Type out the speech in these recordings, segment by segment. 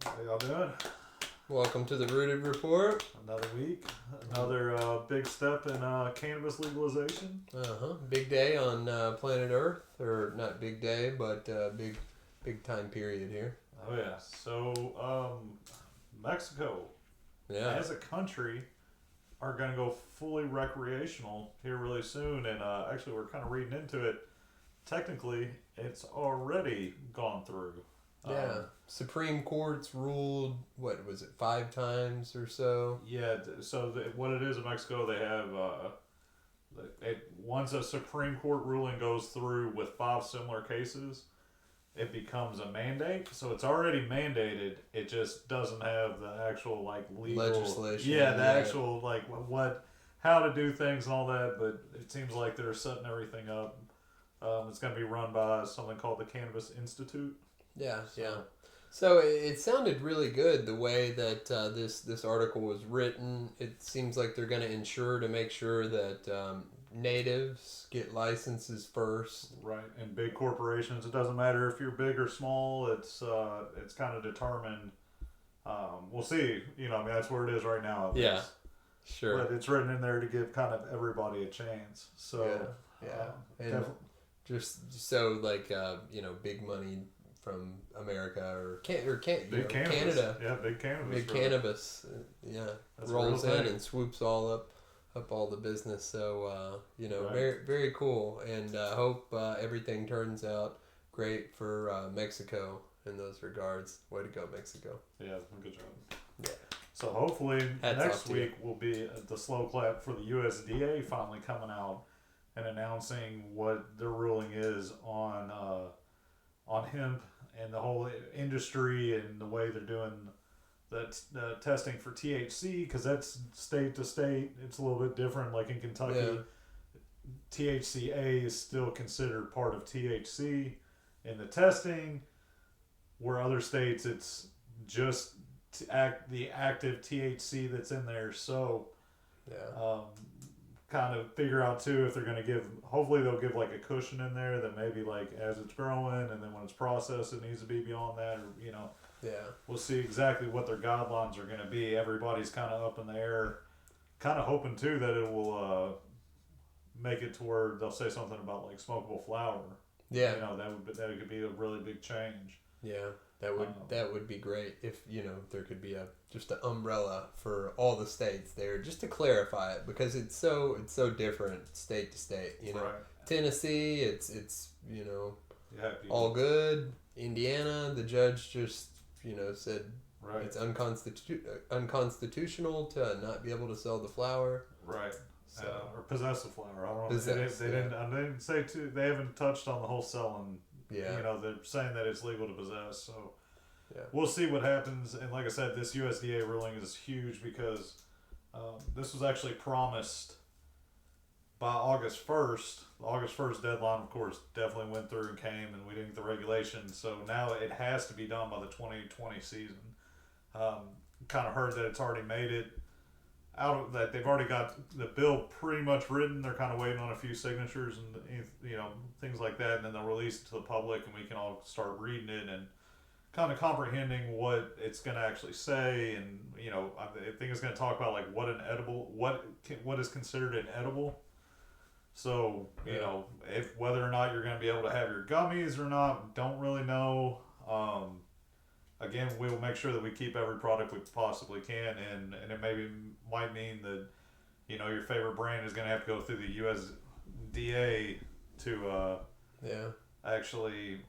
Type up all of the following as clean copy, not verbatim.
How y'all doing? Welcome to the Rooted Report. Another week, another big step in cannabis legalization. Big day on planet Earth, or not big day, but big time period here. Oh yeah. So Mexico, Yeah. as a country, are going to go fully recreational here really soon, and actually we're kind of reading into it. Technically, it's already gone through. Yeah. Supreme Court's ruled, what was it, 5 times or so? Yeah. So what it is in Mexico, they have once a Supreme Court ruling goes through with 5 similar cases, it becomes a mandate. So it's already mandated. It just doesn't have the actual like legal legislation. Yeah, the actual like what how to do things and all that. But it seems like they're setting everything up. It's going to be run by something called the Cannabis Institute. Yeah. So it sounded really good the way that this article was written. It seems like they're going to ensure to make sure that natives get licenses first. Right, and big corporations. It doesn't matter if you're big or small. It's kind of determined. We'll see. I mean, that's where it is right now. Yeah, sure. But it's written in there to give kind of everybody a chance. So and just so like big money from America or big cannabis. Canada. Yeah, big cannabis. Big cannabis. That's rolls in and swoops all up all the business. So Right. very very cool, and hope everything turns out great for Mexico in those regards. Way to go, Mexico. Yeah, good job. Yeah. So hopefully Hats next off to you. week will be the slow clap for the USDA finally coming out and announcing what their ruling is on hemp and the whole industry and the way they're doing the testing for THC, because that's state to state. It's a little bit different. Like in Kentucky, THCA is still considered part of THC in the testing, where other states it's just the active THC that's in there. So kind of figure out too if they're going to give, hopefully they'll give like a cushion in there that maybe like as it's growing and then when it's processed it needs to be beyond that, or we'll see exactly what their guidelines are going to be. Everybody's kind of up in the air, kind of hoping too that it will make it to where they'll say something about like smokable flower. That could be a really big change. That would be great if there could be just an umbrella for all the states there, just to clarify it, because it's so different state to state. Right. Tennessee, it's all good. Indiana, the judge just said it's unconstitutional to not be able to sell the flower. Right. So or possess the flower. I don't know. They didn't say too. They haven't touched on the whole selling. They're saying that it's legal to possess. So we'll see what happens. And like I said, this USDA ruling is huge because this was actually promised by August 1st. The August 1st deadline, of course, definitely went through and came, and we didn't get the regulation. So now it has to be done by the 2020 season. Kind of heard that it's already made it out of that. They've already got the bill pretty much written. They're kind of waiting on a few signatures and things like that, and then they'll release it to the public, and we can all start reading it and kind of comprehending what it's going to actually say. And I think it's going to talk about like what is considered an edible. So if whether or not you're going to be able to have your gummies or not, don't really know. Again, we'll make sure that we keep every product we possibly can, and it might mean that your favorite brand is going to have to go through the USDA to actually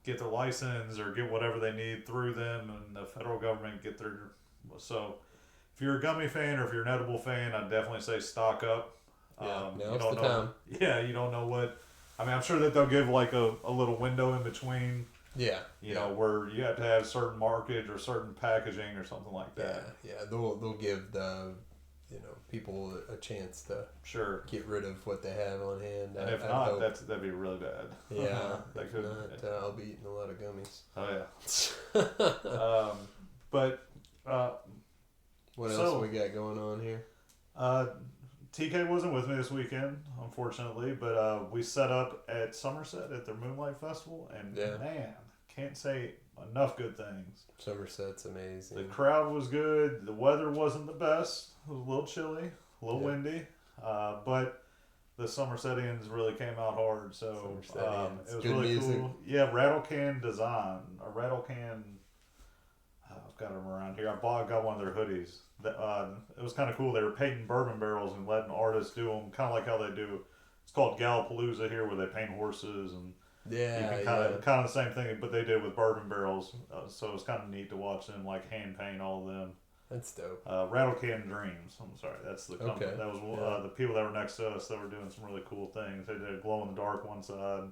get their license or get whatever they need through them, and the federal government get their. So if you're a gummy fan or if you're an edible fan, I'd definitely say stock up. Now's the time. Yeah, you don't know what. I mean, I'm sure that they'll give like a little window in between. Where you have to have certain markage or certain packaging or something like that. They'll give the people a chance to get rid of what they have on hand. And if not, that'd be really bad. If not, I'll be eating a lot of gummies. Oh yeah. But what else we got going on here? TK wasn't with me this weekend, unfortunately, but we set up at Somerset at their Moonlight Festival, and man, can't say enough good things. Somerset's amazing. The crowd was good. The weather wasn't the best. It was a little chilly, a little windy, but the Somersetians really came out hard. So it was really music. Cool. Yeah, Rattle Can Design, a Rattle Can. I've got them around here. I got one of their hoodies. It was kind of cool. They were painting bourbon barrels and letting artists do them, kind of like how they do. It's called Gallapalooza here, where they paint horses and kind of the same thing, but they did with bourbon barrels. So it was kind of neat to watch them like hand paint all of them. That's dope. Rattle Can Dreams. I'm sorry, that's the company. Okay. That was the people that were next to us that were doing some really cool things. They did a glow in the dark one side.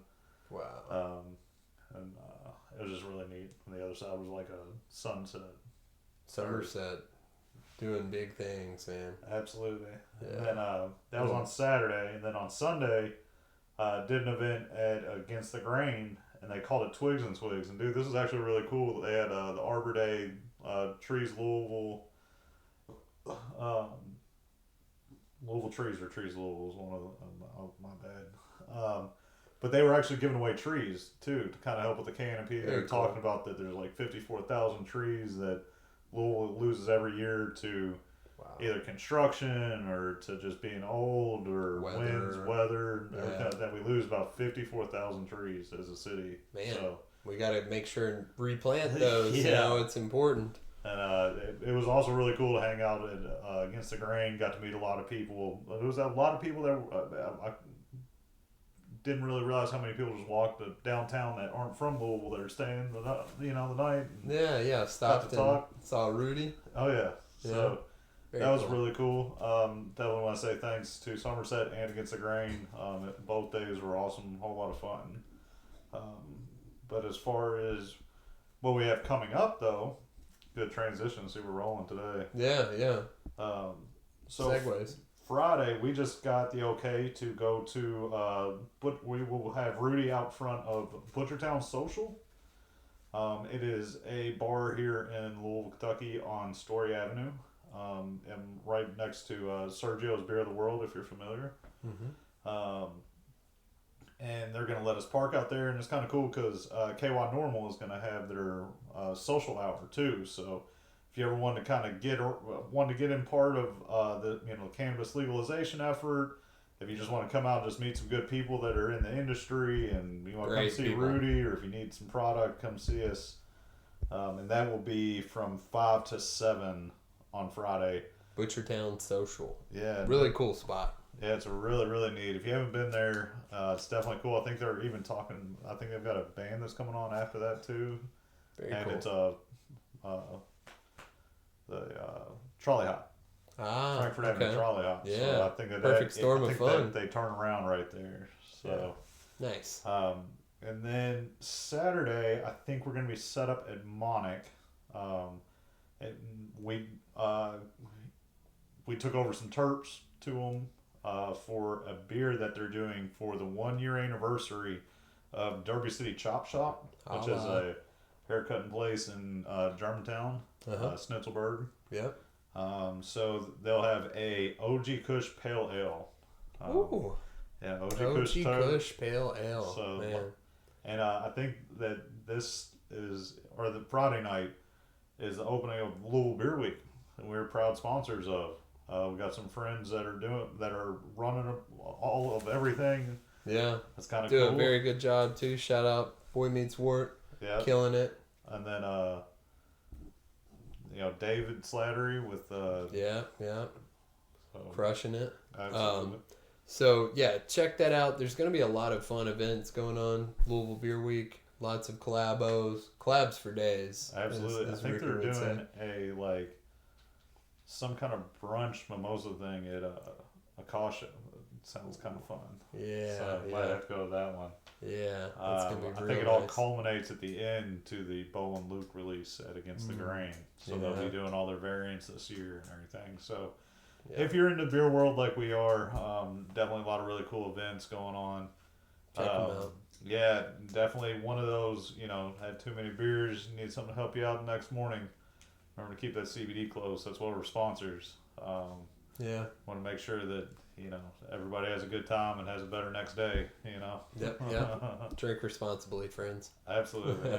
Wow. And it was just really neat. And the other side was like a sunset. Somerset. Doing big things, man. Absolutely. Yeah. And then that was on Saturday. And then on Sunday, did an event at Against the Grain. And they called it Twigs and Twigs. And dude, this is actually really cool. They had the Arbor Day, Trees Louisville. Louisville Trees or Trees Louisville is one of them. Oh, my bad. But they were actually giving away trees too to kind of help with the canopy. They're talking about that there's like 54,000 trees that Louisville loses every year to either construction or to just being old or winds, weather. That we lose about 54,000 trees as a city. Man, so we got to make sure and replant those. You know, it's important. And it was also really cool to hang out at Against the Grain. Got to meet a lot of people. There was a lot of people there. I didn't really realize how many people just walked downtown that aren't from Louisville that are staying the night. Yeah. Stopped to talk. Saw Rudy. Oh yeah. So that was really cool. Definitely want to say thanks to Somerset and Against the Grain. Both days were awesome. A whole lot of fun. But as far as what we have coming up, though, good transition. See, we're rolling today. Yeah. So segues. Friday, we just got the okay to go to, but we will have Rudy out front of Butchertown Social. It is a bar here in Louisville, Kentucky on Story Avenue, and right next to Sergio's Beer of the World, if you're familiar. Mm-hmm. And they're going to let us park out there, and it's kind of cool because KY Normal is going to have their social hour too. So if you ever want to kind of get in part of the cannabis legalization effort, if you just want to come out and just meet some good people that are in the industry, and you want to come see Rudy, or if you need some product, come see us. And that will be from 5 to 7 on Friday. Butchertown Social. Yeah. Really cool spot. Yeah, it's really, really neat. If you haven't been there, it's definitely cool. I think they're even talking. I think they've got a band that's coming on after that too. Very cool. And it's the Trolley Hop. Frankfurt Avenue Trolley Hop. Yeah. So I think perfect storm of fun. They turn around right there. So nice. And then Saturday, I think we're going to be set up at Monic. We took over some terps to them for a beer that they're doing for the 1-year anniversary of Derby City Chop Shop, which is a haircutting place in Germantown, Snitzelberg. Yep. So they'll have a OG Kush Pale Ale. Ooh. Yeah, OG Kush Pale Ale. So, man. And I think that this is, or the Friday night is the opening of Louisville Beer Week, and we're proud sponsors of. We got some friends that are running all of everything. Yeah, that's kind of cool. Do a very good job too. Shout out Boy Meets Wart. Yeah, killing it. And then David Slattery with so, crushing it. Absolutely. So yeah, check that out. There's going to be a lot of fun events going on. Louisville Beer Week. Lots of collabs for days. Absolutely. I think they're doing some kind of brunch mimosa thing at Akasha. It sounds kind of fun. Yeah. So I might have to go to that one. Yeah. That's gonna be I think it all culminates at the end to the Bo and Luke release at Against the Grain. So they'll be doing all their variants this year and everything. So if you're in the beer world like we are, definitely a lot of really cool events going on. Check them out. Yeah, definitely one of those, had too many beers, need something to help you out the next morning. Remember to keep that CBD close. That's why we're sponsors. Want to make sure that, everybody has a good time and has a better next day, Yep. Drink responsibly, friends. Absolutely.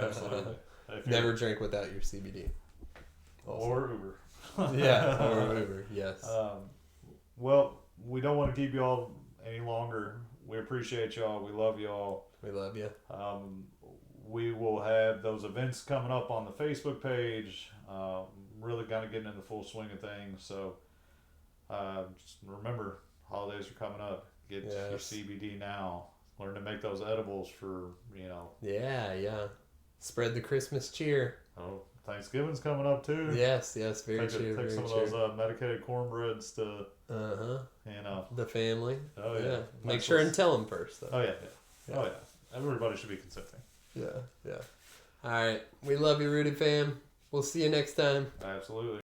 Never drink without your CBD. Also. Or Uber. Yeah, or Uber, yes. Well, we don't want to keep y'all any longer. We appreciate y'all. We love y'all. We love you. We will have those events coming up on the Facebook page. Really kind of getting in the full swing of things. So just remember, holidays are coming up. Get your CBD now. Learn to make those edibles for, Yeah. Spread the Christmas cheer. Oh, Thanksgiving's coming up too. Yes, very true. Take some of those medicated cornbreads to, the family. Oh, yeah. Make sure and tell them first, though. Oh, yeah. Oh, yeah. Everybody should be consenting. Yeah. All right. We love you, Rudy fam. We'll see you next time. Absolutely.